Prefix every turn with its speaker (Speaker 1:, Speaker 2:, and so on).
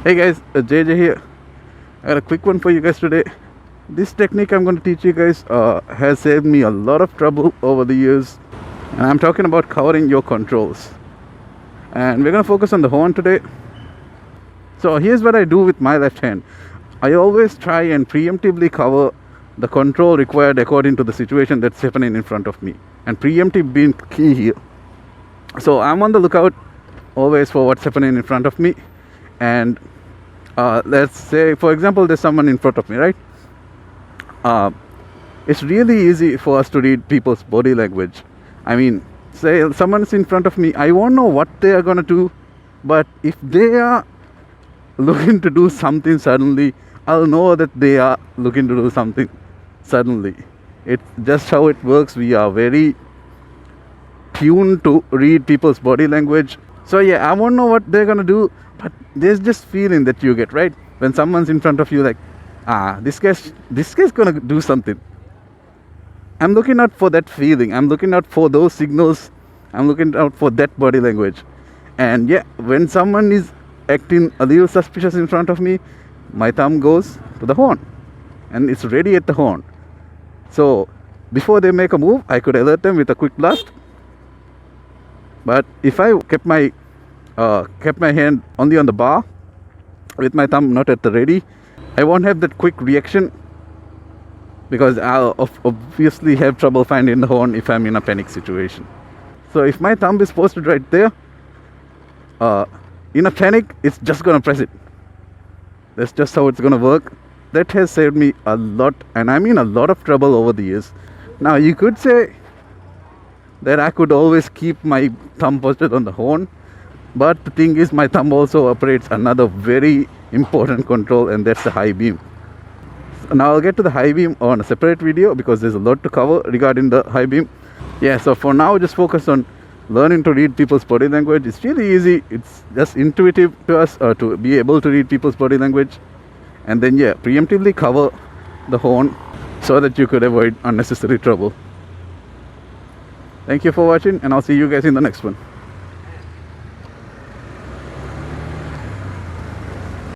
Speaker 1: Hey guys, JJ here. I got a quick one for you guys today. This technique I'm going to teach you guys has saved me a lot of trouble over the years. And I'm talking about covering your controls. And we're going to focus on the horn today. So here's what I do with my left hand. I always try and preemptively cover the control required according to the situation that's happening in front of me. And preemptive being key here. So I'm on the lookout always for what's happening in front of me. And let's say, for example, there's someone in front of me, right? It's really easy for us to read people's body language. I mean, say someone's in front of me, I won't know what they are going to do, but if they are looking to do something suddenly, I'll know that they are looking to do something suddenly. It's just how it works. We are very tuned to read people's body language. So yeah, I won't know what they're gonna do, but there's just feeling that you get, right? When someone's in front of you, like, this guy's gonna do something. I'm looking out for that feeling. I'm looking out for those signals. I'm looking out for that body language. And yeah, when someone is acting a little suspicious in front of me, my thumb goes to the horn, and it's ready at the horn. So before they make a move, I could alert them with a quick blast. But if I kept my hand only on the bar with my thumb not at the ready, I won't have that quick reaction, because I'll obviously have trouble finding the horn if I'm in a panic situation. So if my thumb is posted right there, in a panic, it's just gonna press it. That's just how it's gonna work. That has saved me a lot, and I'm in a lot of trouble over the years. Now you could say that I could always keep my thumb posted on the horn, but the thing is, my thumb also operates another very important control, and that's the high beam. So now I'll get to the high beam on a separate video, because there's a lot to cover regarding the high beam. Yeah, so for now, just focus on learning to read people's body language. It's really easy. It's just intuitive to us to be able to read people's body language. And then yeah, preemptively cover the horn so that you could avoid unnecessary trouble. Thank you for watching, and I'll see you guys in the next one.